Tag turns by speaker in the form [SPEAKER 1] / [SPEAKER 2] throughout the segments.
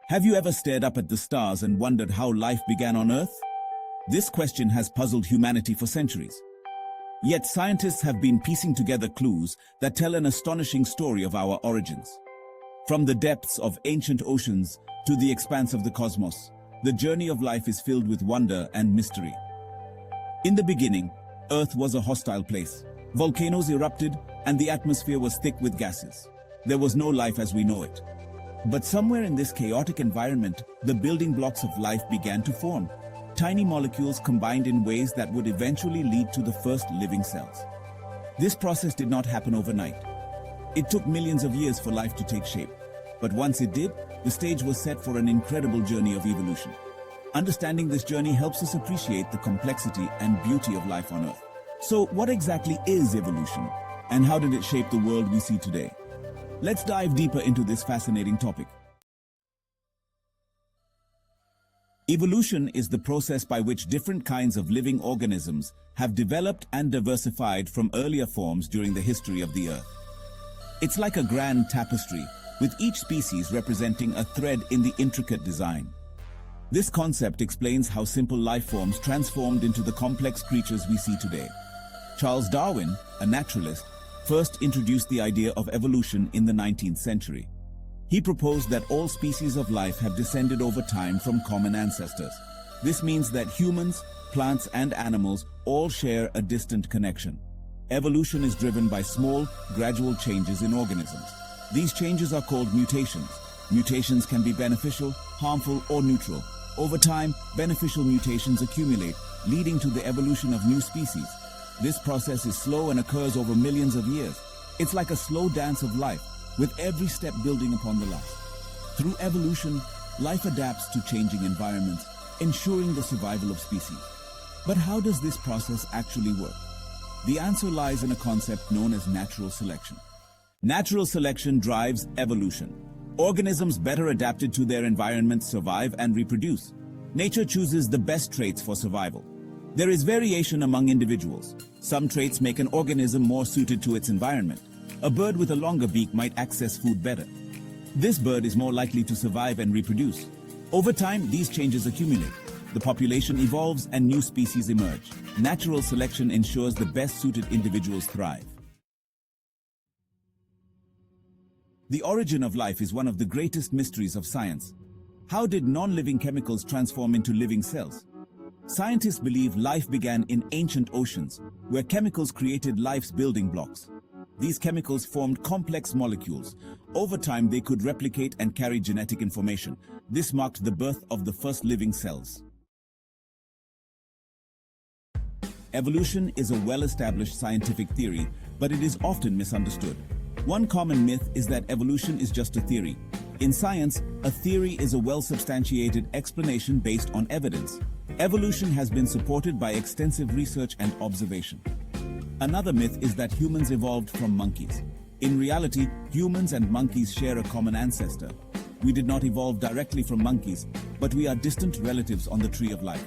[SPEAKER 1] Have you ever stared up at the stars and wondered how life began on Earth? This question has puzzled humanity for centuries. Yet scientists have been piecing together clues that tell an astonishing story of our origins. From the depths of ancient oceans to the expanse of the cosmos, the journey of life is filled with wonder and mystery. In the beginning, Earth was a hostile place. Volcanoes erupted and the atmosphere was thick with gases. There was no life as we know it. But somewhere in this chaotic environment, the building blocks of life began to form. Tiny molecules combined in ways that would eventually lead to the first living cells. This process did not happen overnight. It took millions of years for life to take shape. But once it did, the stage was set for an incredible journey of evolution. Understanding this journey helps us appreciate the complexity and beauty of life on Earth. So, what exactly is evolution? And how did it shape the world we see today? Let's dive deeper into this fascinating topic. Evolution is the process by which different kinds of living organisms have developed and diversified from earlier forms during the history of the Earth. It's like a grand tapestry, with each species representing a thread in the intricate design. This concept explains how simple life forms transformed into the complex creatures we see today. Charles Darwin, a naturalist, first introduced the idea of evolution in the 19th century. He proposed that all species of life have descended over time from common ancestors. This means that humans, plants, and animals all share a distant connection. Evolution is driven by small, gradual changes in organisms. These changes are called mutations. Mutations can be beneficial, harmful, or neutral. Over time, beneficial mutations accumulate, leading to the evolution of new species. This process is slow and occurs over millions of years. It's like a slow dance of life, with every step building upon the last. Through evolution, life adapts to changing environments, ensuring the survival of species. But how does this process actually work? The answer lies in a concept known as natural selection. Natural selection drives evolution. Organisms better adapted to their environment survive and reproduce. Nature chooses the best traits for survival. There is variation among individuals. Some traits make an organism more suited to its environment. A bird with a longer beak might access food better. This bird is more likely to survive and reproduce. Over time, these changes accumulate. The population evolves and new species emerge. Natural selection ensures the best-suited individuals thrive. The origin of life is one of the greatest mysteries of science. How did non-living chemicals transform into living cells? Scientists believe life began in ancient oceans, where chemicals created life's building blocks. These chemicals formed complex molecules. Over time, they could replicate and carry genetic information. This marked the birth of the first living cells. Evolution is a well-established scientific theory, but it is often misunderstood. One common myth is that evolution is just a theory. In science, a theory is a well-substantiated explanation based on evidence. Evolution has been supported by extensive research and observation. Another myth is that humans evolved from monkeys. In reality, humans and monkeys share a common ancestor. We did not evolve directly from monkeys, but we are distant relatives on the tree of life.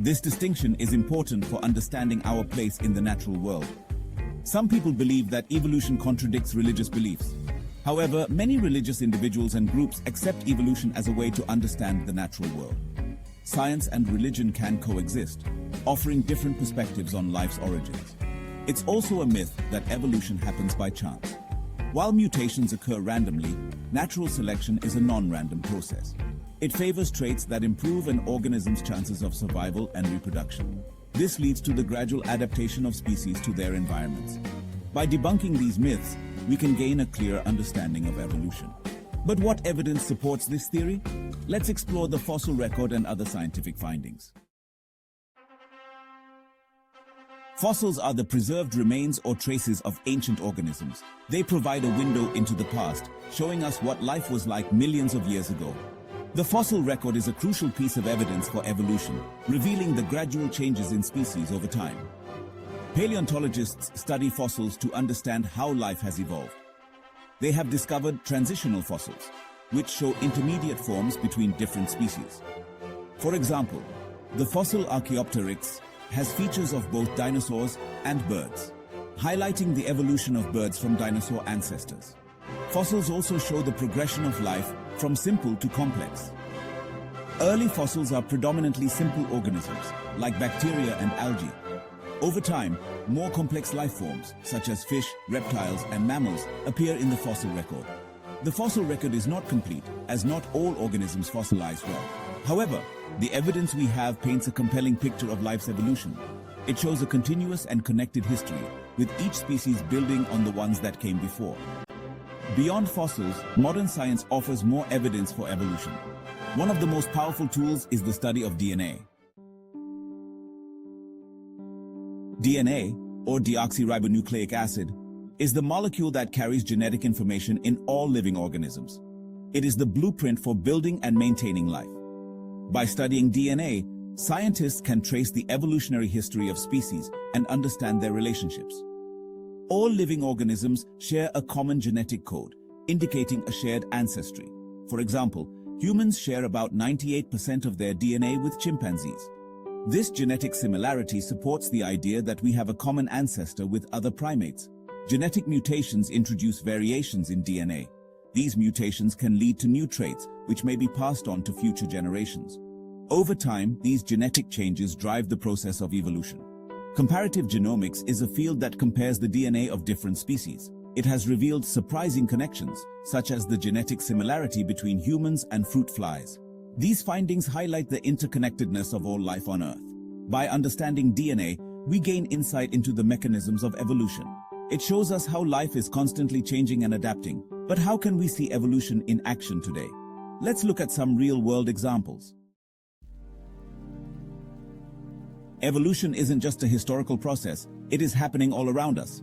[SPEAKER 1] This distinction is important for understanding our place in the natural world. Some people believe that evolution contradicts religious beliefs. However, many religious individuals and groups accept evolution as a way to understand the natural world. Science and religion can coexist, offering different perspectives on life's origins. It's also a myth that evolution happens by chance. While mutations occur randomly, natural selection is a non-random process. It favors traits that improve an organism's chances of survival and reproduction. This leads to the gradual adaptation of species to their environments. By debunking these myths, we can gain a clear understanding of evolution. But what evidence supports this theory? Let's explore the fossil record and other scientific findings. Fossils are the preserved remains or traces of ancient organisms. They provide a window into the past, showing us what life was like millions of years ago. The fossil record is a crucial piece of evidence for evolution, revealing the gradual changes in species over time. Paleontologists study fossils to understand how life has evolved. They have discovered transitional fossils, which show intermediate forms between different species. For example, the fossil Archaeopteryx has features of both dinosaurs and birds, highlighting the evolution of birds from dinosaur ancestors. Fossils also show the progression of life from simple to complex. Early fossils are predominantly simple organisms, like bacteria and algae. Over time, more complex life forms, such as fish, reptiles, and mammals, appear in the fossil record. The fossil record is not complete, as not all organisms fossilize well. However, the evidence we have paints a compelling picture of life's evolution. It shows a continuous and connected history, with each species building on the ones that came before. Beyond fossils, modern science offers more evidence for evolution. One of the most powerful tools is the study of DNA. DNA, or deoxyribonucleic acid, is the molecule that carries genetic information in all living organisms. It is the blueprint for building and maintaining life. By studying DNA, scientists can trace the evolutionary history of species and understand their relationships. All living organisms share a common genetic code, indicating a shared ancestry. For example, humans share about 98% of their DNA with chimpanzees. This genetic similarity supports the idea that we have a common ancestor with other primates. Genetic mutations introduce variations in DNA. These mutations can lead to new traits, which may be passed on to future generations. Over time, these genetic changes drive the process of evolution. Comparative genomics is a field that compares the DNA of different species. It has revealed surprising connections, such as the genetic similarity between humans and fruit flies. These findings highlight the interconnectedness of all life on Earth. By understanding DNA, we gain insight into the mechanisms of evolution. It shows us how life is constantly changing and adapting. But how can we see evolution in action today? Let's look at some real-world examples. Evolution isn't just a historical process, it is happening all around us.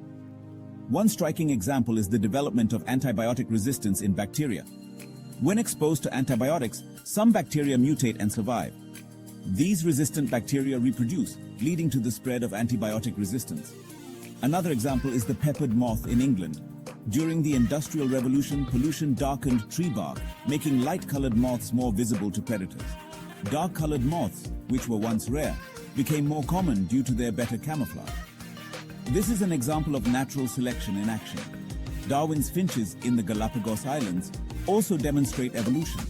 [SPEAKER 1] One striking example is the development of antibiotic resistance in bacteria. When exposed to antibiotics, some bacteria mutate and survive. These resistant bacteria reproduce, leading to the spread of antibiotic resistance. Another example is the peppered moth in England. During the Industrial Revolution, pollution darkened tree bark, making light-colored moths more visible to predators. Dark-colored moths, which were once rare, became more common due to their better camouflage. This is an example of natural selection in action. Darwin's finches in the Galapagos Islands also demonstrate evolution.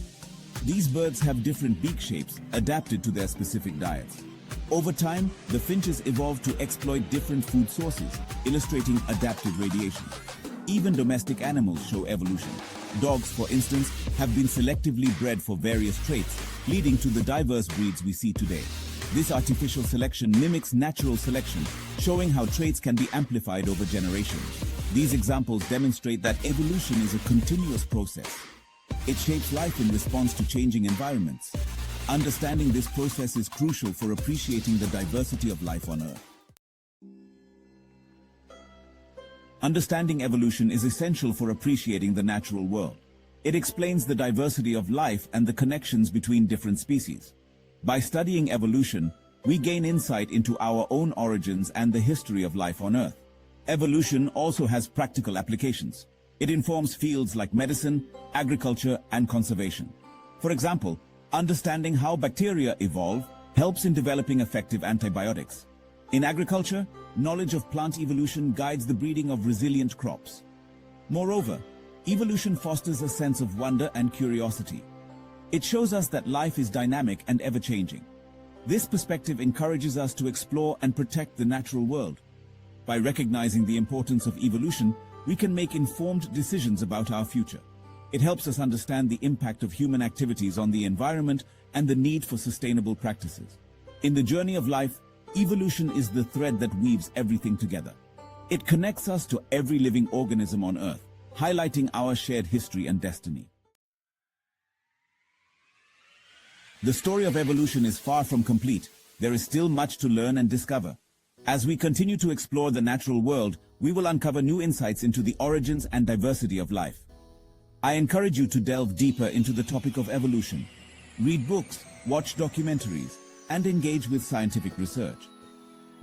[SPEAKER 1] These birds have different beak shapes adapted to their specific diets. Over time, the finches evolved to exploit different food sources, illustrating adaptive radiation. Even domestic animals show evolution. Dogs, for instance, have been selectively bred for various traits, leading to the diverse breeds we see today. This artificial selection mimics natural selection, showing how traits can be amplified over generations. These examples demonstrate that evolution is a continuous process. It shapes life in response to changing environments. Understanding this process is crucial for appreciating the diversity of life on Earth. Understanding evolution is essential for appreciating the natural world. It explains the diversity of life and the connections between different species. By studying evolution, we gain insight into our own origins and the history of life on Earth. Evolution also has practical applications. It informs fields like medicine, agriculture, and conservation. For example, understanding how bacteria evolve helps in developing effective antibiotics. In agriculture, knowledge of plant evolution guides the breeding of resilient crops. Moreover, evolution fosters a sense of wonder and curiosity. It shows us that life is dynamic and ever-changing. This perspective encourages us to explore and protect the natural world. By recognizing the importance of evolution, we can make informed decisions about our future. It helps us understand the impact of human activities on the environment and the need for sustainable practices. In the journey of life, evolution is the thread that weaves everything together. It connects us to every living organism on Earth, highlighting our shared history and destiny. The story of evolution is far from complete. There is still much to learn and discover. As we continue to explore the natural world, we will uncover new insights into the origins and diversity of life. I encourage you to delve deeper into the topic of evolution. Read books, watch documentaries, and engage with scientific research.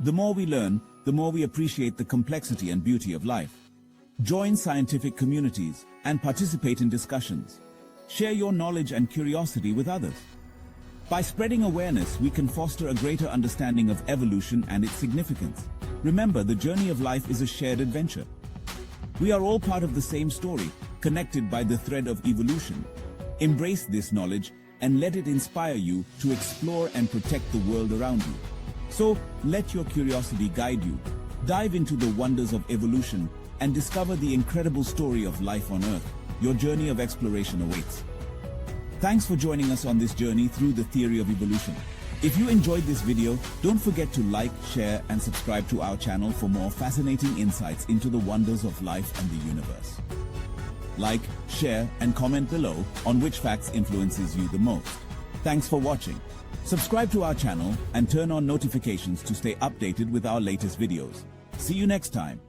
[SPEAKER 1] The more we learn, the more we appreciate the complexity and beauty of life. Join scientific communities and participate in discussions. Share your knowledge and curiosity with others. By spreading awareness, we can foster a greater understanding of evolution and its significance. Remember, the journey of life is a shared adventure. We are all part of the same story, connected by the thread of evolution. Embrace this knowledge and let it inspire you to explore and protect the world around you. So, let your curiosity guide you. Dive into the wonders of evolution and discover the incredible story of life on Earth. Your journey of exploration awaits. Thanks for joining us on this journey through the theory of evolution. If you enjoyed this video, don't forget to like, share, and subscribe to our channel for more fascinating insights into the wonders of life and the universe. Like, share, and comment below on which facts influences you the most. Thanks for watching. Subscribe to our channel and turn on notifications to stay updated with our latest videos. See you next time.